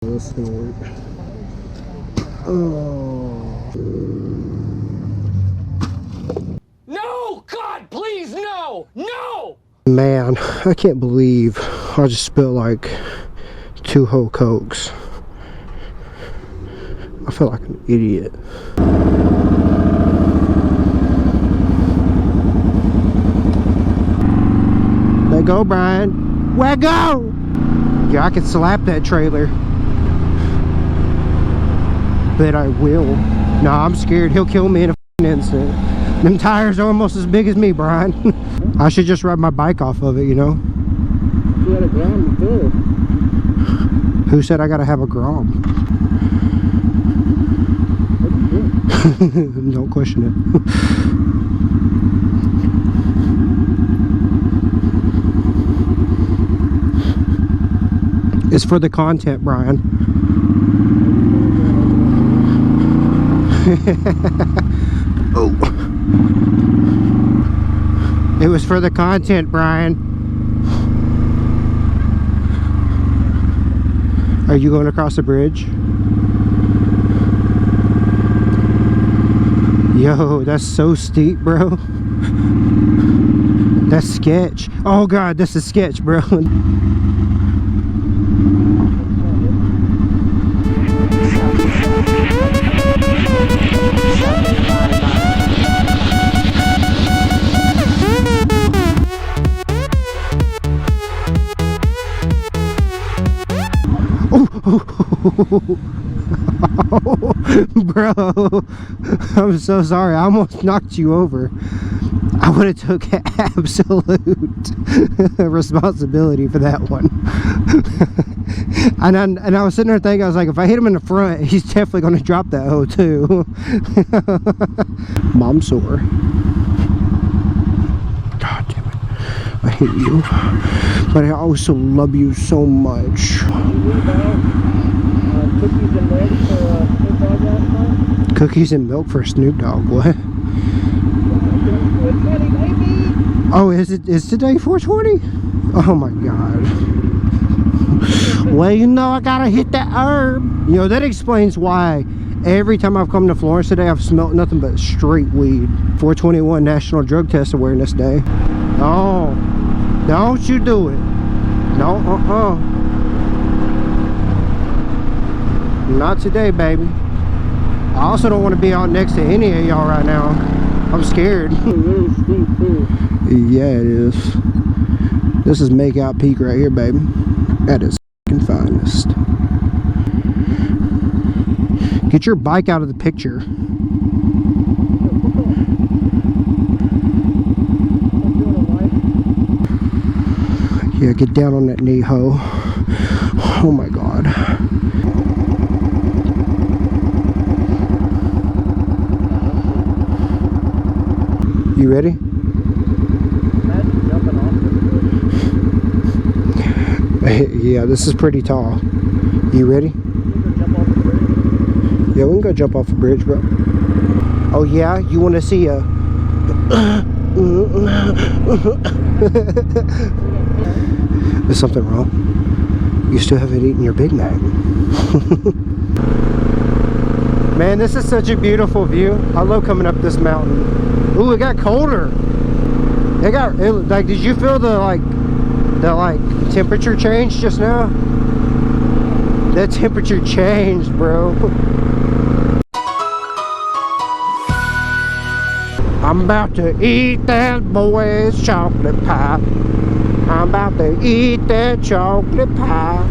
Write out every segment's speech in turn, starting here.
This is gonna work. Oh. No! God, please, no! No! Man, I can't believe I just spilled like 2 whole Cokes. I feel like an idiot. Let go, Brian. Let go! Yeah, I could slap that trailer. But I will. Nah, I'm scared. He'll kill me in a instant. Them tires are almost as big as me, Brian. I should just ride my bike off of it, you know? You had a Grom before. Who said I gotta have a Grom? Don't question it. It's for the content, Brian. Oh. It was for the content, Brian. Are you going across the bridge? Yo, that's so steep, bro. That's sketch. Oh God, this is sketch, bro. Bro, I'm so sorry. I almost knocked you over. I would have took absolute responsibility for that one. and I was sitting there thinking, I was like, if I hit him in the front, he's definitely going to drop that hoe too. Mom's sore. God damn it. I hate you. But I also love you so much. Cookies and milk for Snoop Dogg last night? Cookies and milk for Snoop Dogg, what? 420, baby! Oh, is today 420? Oh my God. Well, you know I gotta hit that herb. You know, that explains why every time I've come to Florence today, I've smelled nothing but straight weed. 421 National Drug Test Awareness Day. Oh, don't you do it. No, Not today, baby. I also don't want to be out next to any of y'all right now. I'm scared. Really steep too. Yeah, it is. This is Makeout Peak right here, baby. That is f***ing finest. Get your bike out of the picture. Yeah, get down on that knee, ho. Oh my God. You ready? Imagine jumping off the bridge. Yeah, this is pretty tall. You ready? You can jump off the bridge. Yeah, we can go jump off the bridge, bro. Oh yeah? You want to see a... Is something wrong? You still haven't eaten your Big Mac. Man, this is such a beautiful view. I love coming up this mountain. Ooh, it got colder. Like, did you feel the temperature change just now? The temperature changed, bro. I'm about to eat that boy's chocolate pie. I'm about to eat that chocolate pie.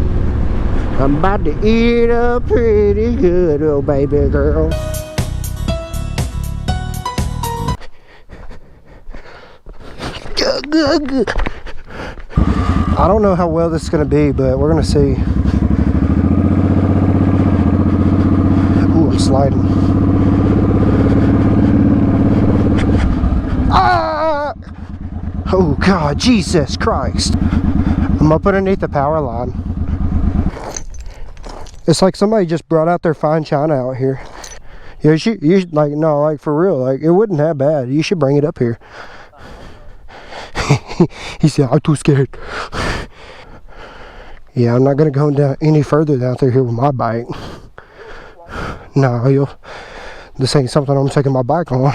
I'm about to eat a pretty good old baby girl. I don't know how well this is going to be, but we're going to see. Ooh, I'm sliding. Ah! Oh God, Jesus Christ. I'm up underneath the power line. It's like somebody just brought out their fine china out here. You should like, no, like for real, like it wasn't that bad. You should bring it up here. He said, I'm too scared. Yeah, I'm not gonna go down any further down through here with my bike. No, this ain't something I'm taking my bike on.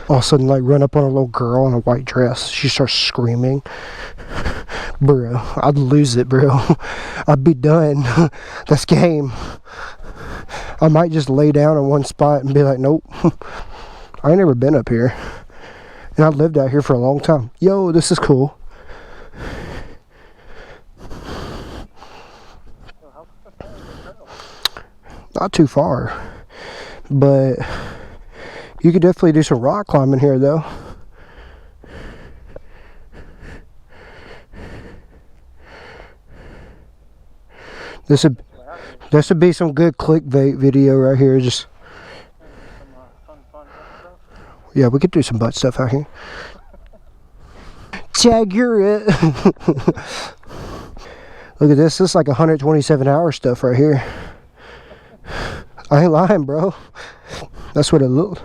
All of a sudden, like, run up on a little girl in a white dress. She starts screaming. Bro, I'd lose it, bro. I'd be done. That's game. I might just lay down in one spot and be like, nope. I ain't never been up here. And I've lived out here for a long time. Yo, this is cool. Not too far. But you could definitely do some rock climbing here, though. This would be some good clickbait video right here. Just yeah, we could do some butt stuff out here. Tag, you're it. Look at this. This is like 127-hour stuff right here. I ain't lying, bro. That's what it looked.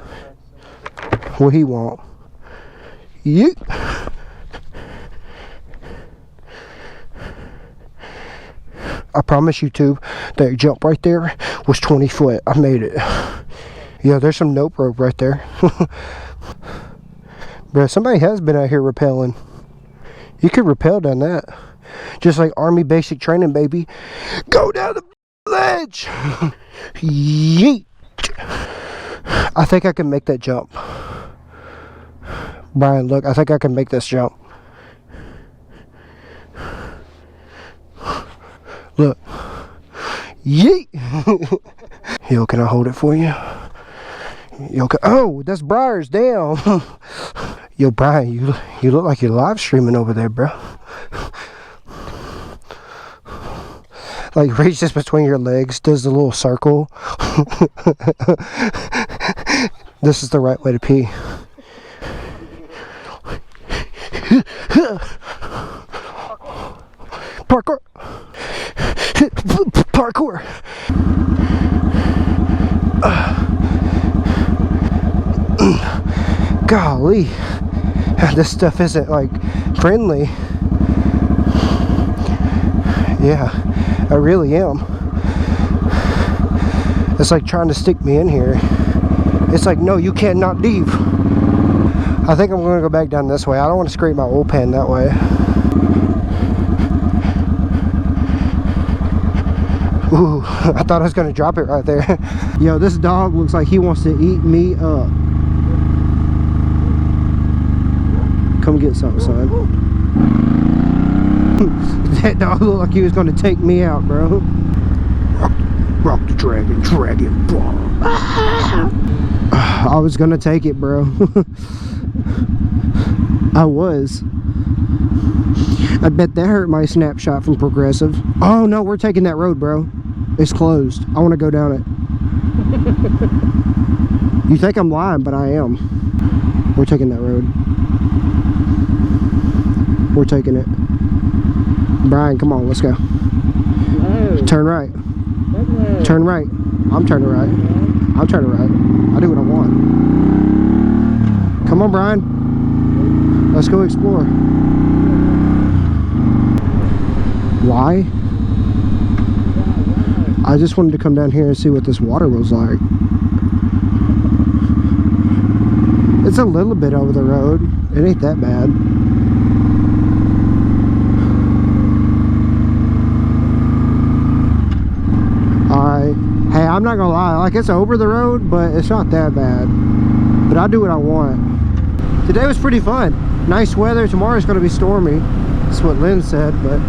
What he want? Yeet. I promise you, too, that jump right there was 20 foot. I made it. Yeah, there's some nope rope right there. Bro, somebody has been out here rappelling. You could rappel down that. Just like Army basic training, baby. Go down the ledge. Yeet. I think I can make that jump. Brian, look, I think I can make this jump. Look. Yeet. Yo, can I hold it for you? Yo, oh, that's Briar's. Damn. Yo, Brian, you look like you're live streaming over there, bro. Like, reach this between your legs, does the little circle. This is the right way to pee. Parkour. Parkour. Golly, this stuff isn't like friendly. Yeah, I really am. It's like trying to stick me in here. It's like, no, you cannot leave. I think I'm gonna go back down this way. I don't want to scrape my oil pan that way. Ooh, I thought I was gonna drop it right there. Yo, this dog looks like he wants to eat me up. Come get something, son. That dog looked like he was gonna take me out, bro. Rock the dragon, dragon. I was gonna take it, bro. I was. I bet that hurt my snapshot from Progressive. Oh no, we're taking that road, bro. It's closed. I want to go down it. You think I'm lying, but I am. We're taking that road. We're taking it. Brian, come on, let's go. No. Turn right. No. Turn right. I'm turning right. I'm turning right. I do what I want. Come on, Brian. Let's go explore. Why? I just wanted to come down here and see what this water was like. It's a little bit over the road. It ain't that bad. Alright. Hey, I'm not gonna lie. Like, it's over the road, but it's not that bad. But I do what I want. Today was pretty fun. Nice weather. Tomorrow's gonna be stormy. That's what Lynn said, but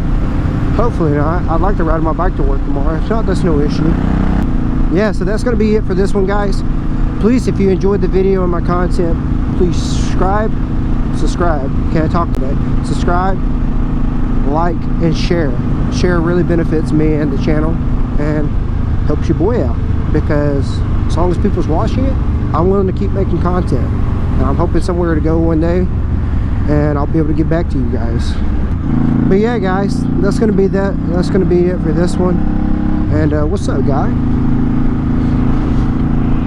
hopefully not. I'd like to ride my bike to work tomorrow. If not, that's no issue. Yeah, so that's going to be it for this one, guys. Please, if you enjoyed the video and my content, please subscribe. Can I talk today? Subscribe, like, and share. Share really benefits me and the channel and helps your boy out. Because as long as people's watching it, I'm willing to keep making content. And I'm hoping somewhere to go one day and I'll be able to get back to you guys. But yeah, guys, that's gonna be that. That's gonna be it for this one. And what's up, guy?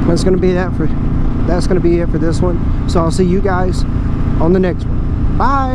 That's gonna be it for this one. So I'll see you guys on the next one. Bye.